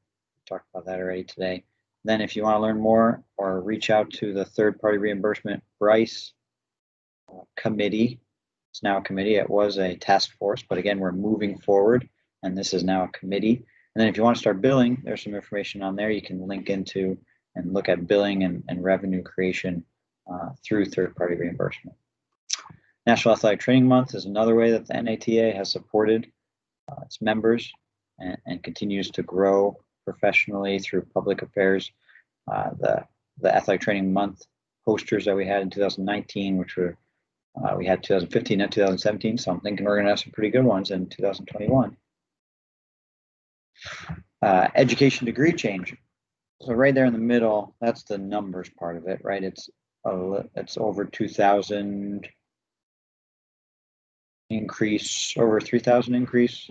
Talked about that already today. Then if you want to learn more or reach out to the third-party reimbursement Bryce committee. It's now a committee. It was a task force, but again, we're moving forward, and this is now a committee. And then if you want to start billing, there's some information on there you can link into and look at billing and revenue creation through third-party reimbursement. National Athletic Training Month is another way that the NATA has supported its members and continues to grow professionally through public affairs. The Athletic Training Month posters that we had in 2019, which were we had 2015 and 2017, so I'm thinking we're going to have some pretty good ones in 2021. Education degree change. So right there in the middle, that's the numbers part of it, right? It's over 2,000 increase, over 3,000 increase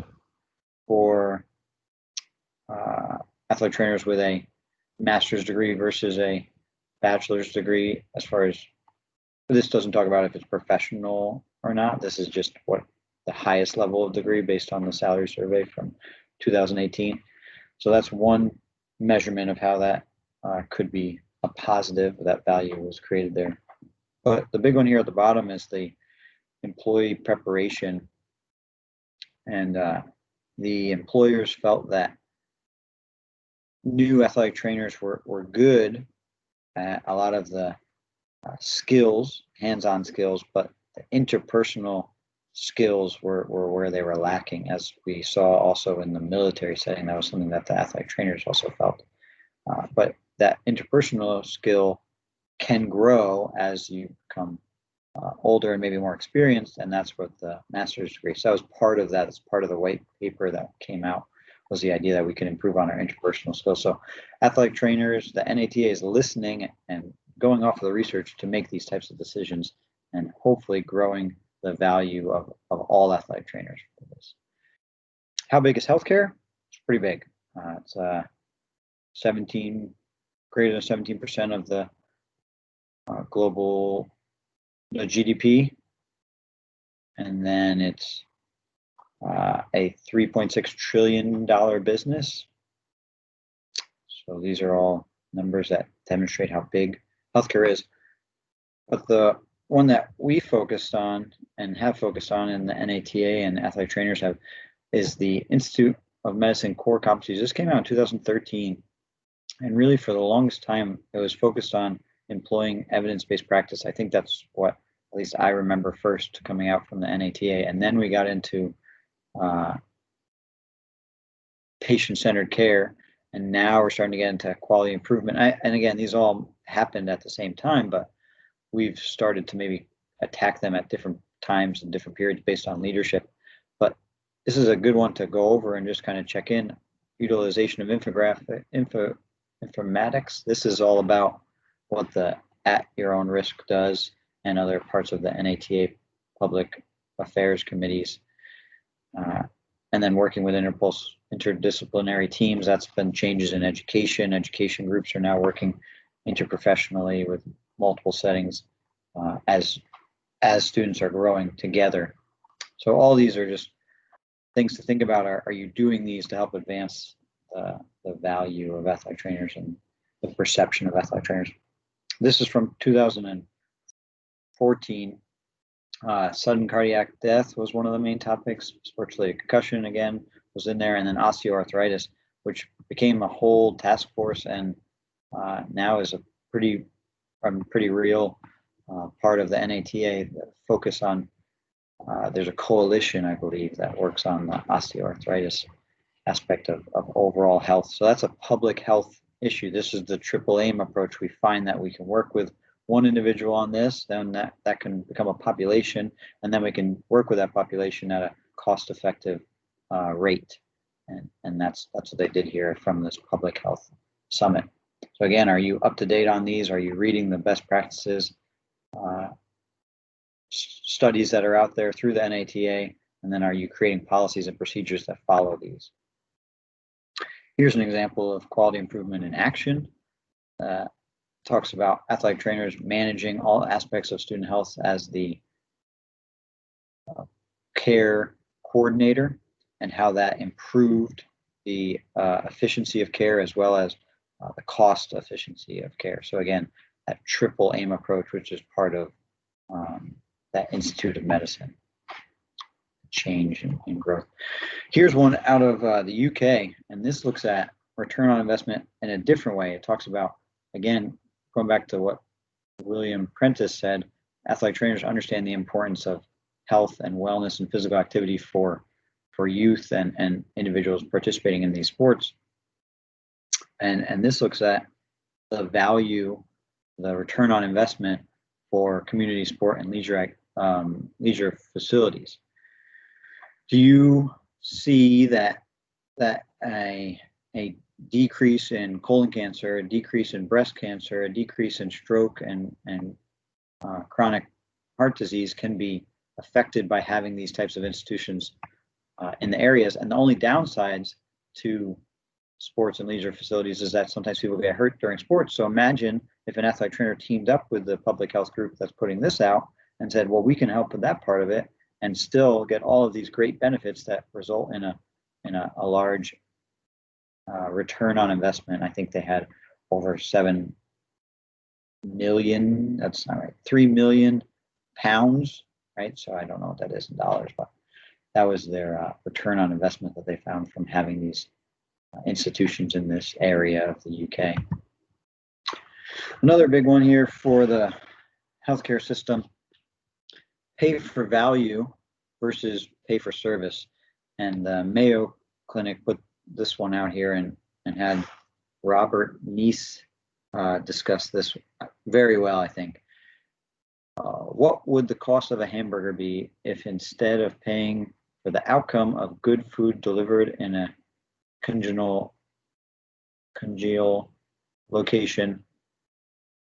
for athletic trainers with a master's degree versus a bachelor's degree. As far as, this doesn't talk about if it's professional or not. This is just what the highest level of degree based on the salary survey from 2018. So that's one measurement of how that could be a positive, that value was created there. But the big one here at the bottom is the employee preparation. And the employers felt that new athletic trainers were good at a lot of the skills, hands-on skills, but the interpersonal skills were where they were lacking, as we saw also in the military setting. That was something that the athletic trainers also felt. But that interpersonal skill can grow as you become older and maybe more experienced, and that's what the master's degree. So that was part of that. It's part of the white paper that came out, was the idea that we can improve on our interpersonal skills. So athletic trainers, the NATA is listening and going off of the research to make these types of decisions, and hopefully growing the value of all athletic trainers for this. How big is healthcare? It's pretty big. It's greater than 17% of the global GDP, and then it's a $3.6 trillion business. So these are all numbers that demonstrate how big healthcare is. But the one that we focused on and have focused on in the NATA and athletic trainers have is the Institute of Medicine Core Competencies. This came out in 2013, and really for the longest time it was focused on employing evidence-based practice. I think that's what at least I remember first coming out from the NATA, and then we got into patient-centered care, and now we're starting to get into quality improvement. And again, these all happened at the same time, but we've started to maybe attack them at different times and different periods based on leadership. But this is a good one to go over and just kind of check in. Utilization of informatics. This is all about what the At Your Own Risk does and other parts of the NATA public affairs committees. And then working with interdisciplinary teams. That's been changes in education. Education groups are now working interprofessionally with multiple settings as students are growing together. So all these are just things to think about. Are you doing these to help advance the value of athletic trainers and the perception of athletic trainers? This is from 2014. Sudden cardiac death was one of the main topics. Sports-related concussion, again, was in there, and then osteoarthritis, which became a whole task force, and now is a pretty real part of the NATA. The focus on there's a coalition, I believe, that works on the osteoarthritis aspect of overall health. So that's a public health issue. This is the triple aim approach. We find that we can work with one individual on this, then that can become a population, and then we can work with that population at a cost-effective rate. And that's what they did here from this public health summit. So again, are you up to date on these? Are you reading the best practices studies that are out there through the NATA? And then are you creating policies and procedures that follow these? Here's an example of quality improvement in action. Talks about athletic trainers managing all aspects of student health as the care coordinator, and how that improved the efficiency of care as well as the cost efficiency of care. So again, that triple aim approach, which is part of that Institute of Medicine change and growth. Here's one out of the UK, and this looks at return on investment in a different way. It talks about, again, going back to what William Prentice said, athletic trainers understand the importance of health and wellness and physical activity for youth and individuals participating in these sports. And this looks at the value, the return on investment for community sport and leisure facilities. Do you see that a decrease in colon cancer, a decrease in breast cancer, a decrease in stroke and chronic heart disease can be affected by having these types of institutions in the areas? And the only downsides to sports and leisure facilities is that sometimes people get hurt during sports. So imagine if an athletic trainer teamed up with the public health group that's putting this out and said, well, we can help with that part of it and still get all of these great benefits that result in a large return on investment. I think they had over 7 million, that's not right, 3 million pounds, right? So I don't know what that is in dollars, but that was their return on investment that they found from having these institutions in this area of the UK. Another big one here for the healthcare system, pay for value versus pay for service. And the Mayo Clinic put this one out here and had Robert Neese discuss this very well, I think. What would the cost of a hamburger be if instead of paying for the outcome of good food delivered in a congenial location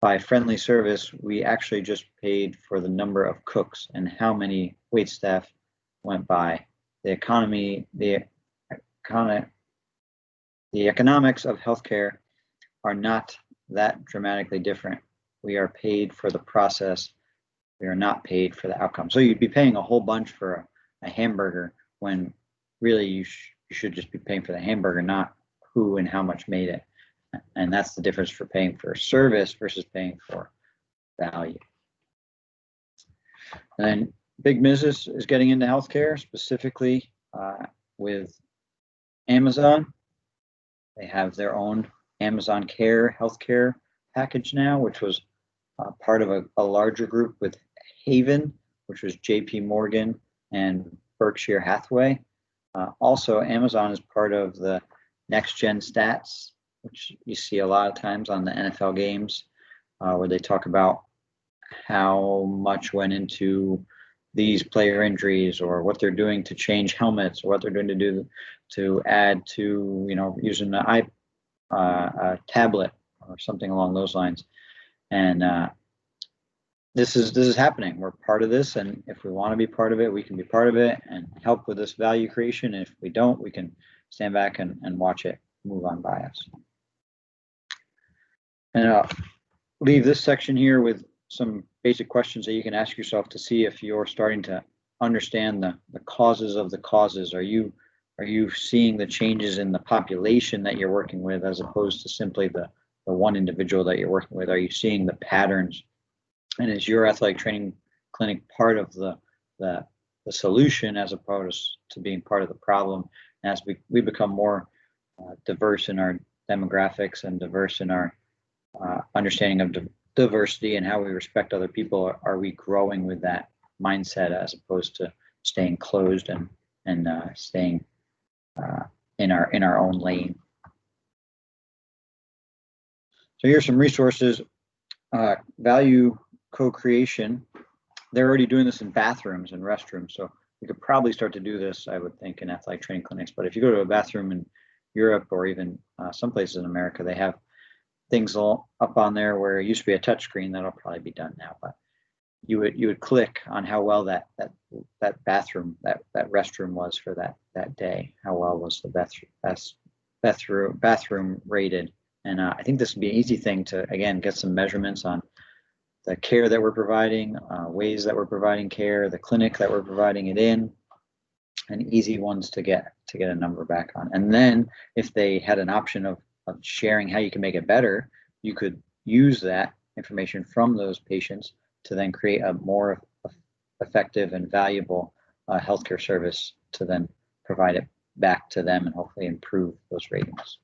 by friendly service, we actually just paid for the number of cooks and how many wait staff went by? The economics of healthcare are not that dramatically different. We are paid for the process. We are not paid for the outcome. So you'd be paying a whole bunch for a hamburger when really you should just be paying for the hamburger, not who and how much made it. And that's the difference for paying for service versus paying for value. And then big business is getting into healthcare, specifically with Amazon. They have their own Amazon Care healthcare package now, which was part of a larger group with Haven, which was JP Morgan and Berkshire Hathaway. Also, Amazon is part of the Next Gen Stats, which you see a lot of times on the NFL games, where they talk about how much went into these player injuries or what they're doing to change helmets or what they're doing to add to, using a tablet or something along those lines. And this is happening. We're part of this, and if we want to be part of it, we can be part of it and help with this value creation. And if we don't, we can stand back and watch it move on by us. And I'll leave this section here with some basic questions that you can ask yourself to see if you're starting to understand the causes of the causes. Are you seeing the changes in the population that you're working with as opposed to simply the one individual that you're working with? Are you seeing the patterns? And is your athletic training clinic part of the solution as opposed to being part of the problem? And as we become more diverse in our demographics and diverse in our understanding of diversity and how we respect other people, are we growing with that mindset as opposed to staying closed and staying in our own lane? So here's some resources. Value co-creation. They're already doing this in bathrooms and restrooms. So we could probably start to do this, I would think, in athletic training clinics. But if you go to a bathroom in Europe or even some places in America, they have things all up on there where it used to be a touch screen. That'll probably be done now, but you would click on how well that bathroom, that restroom was for that day. How well was the bathroom rated? And I think this would be an easy thing to, again, get some measurements on the care that we're providing, ways that we're providing care, the clinic that we're providing it in, and easy ones to get a number back on. And then if they had an option of sharing how you can make it better, you could use that information from those patients to then create a more effective and valuable healthcare service to then provide it back to them and hopefully improve those ratings.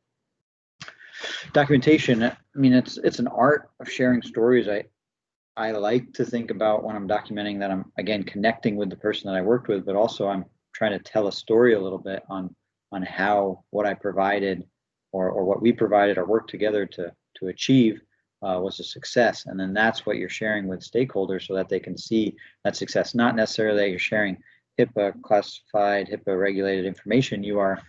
Documentation, I mean, it's an art of sharing stories. I like to think about when I'm documenting that I'm, again, connecting with the person that I worked with, but also I'm trying to tell a story a little bit on how what I provided or what we provided or worked together to achieve was a success. And then that's what you're sharing with stakeholders so that they can see that success. Not necessarily that you're sharing HIPAA classified, HIPAA regulated information. You are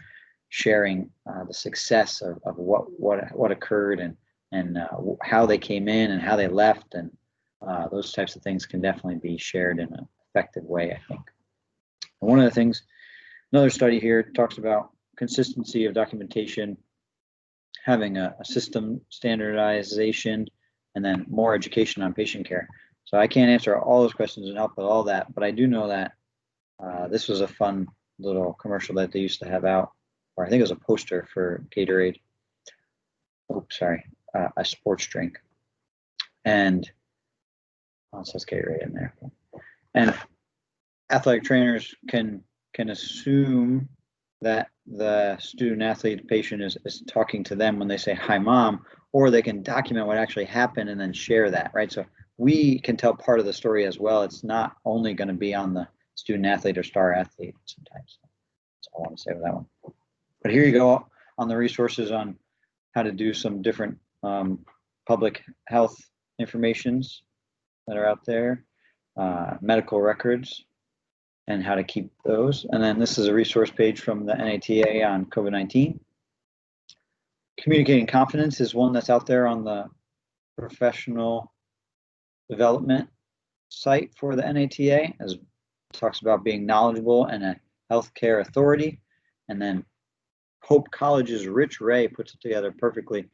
sharing the success of what occurred and how they came in and how they left, and those types of things can definitely be shared in an effective way, I think. And one of the things, another study here talks about consistency of documentation, having a system standardization, and then more education on patient care. So I can't answer all those questions and help with all that, but I do know that this was a fun little commercial that they used to have out, or I think it was a poster for Gatorade. Oops, sorry, a sports drink. And it says Gatorade in there. And athletic trainers can assume that the student athlete patient is talking to them when they say, "Hi, Mom," or they can document what actually happened and then share that, right? So we can tell part of the story as well. It's not only going to be on the student athlete or star athlete sometimes. That's all I want to say with that one. But here you go on the resources on how to do some different public health informations that are out there, medical records, and how to keep those. And then this is a resource page from the NATA on COVID-19. Communicating confidence is one that's out there on the professional development site for the NATA, as it talks about being knowledgeable and a healthcare authority. And then Hope College's Rich Ray puts it together perfectly.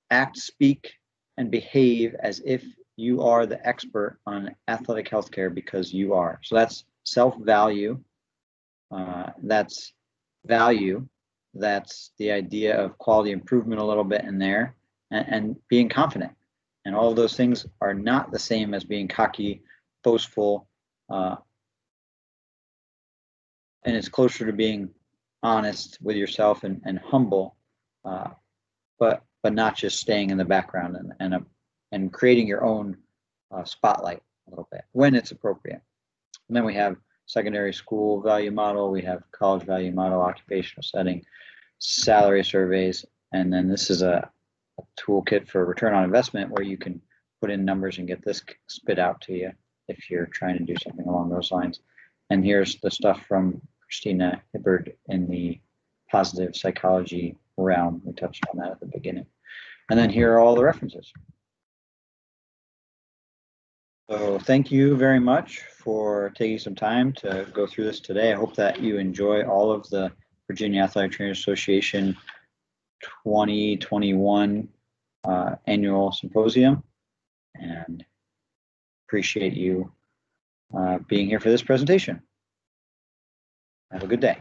Act, speak, and behave as if you are the expert on athletic healthcare because you are. So that's self-value. That's value. That's the idea of quality improvement a little bit in there, and being confident. And all of those things are not the same as being cocky, boastful, and it's closer to being honest with yourself and humble, but not just staying in the background and creating your own spotlight a little bit when it's appropriate. And then we have secondary school value model, we have college value model, occupational setting, salary surveys, and then this is a toolkit for return on investment where you can put in numbers and get this spit out to you if you're trying to do something along those lines. And here's the stuff from Christina Hibbard in the positive psychology realm. We touched on that at the beginning. And then here are all the references. So thank you very much for taking some time to go through this today. I hope that you enjoy all of the Virginia Athletic Trainers Association 2021 annual symposium, and appreciate you being here for this presentation. Have a good day.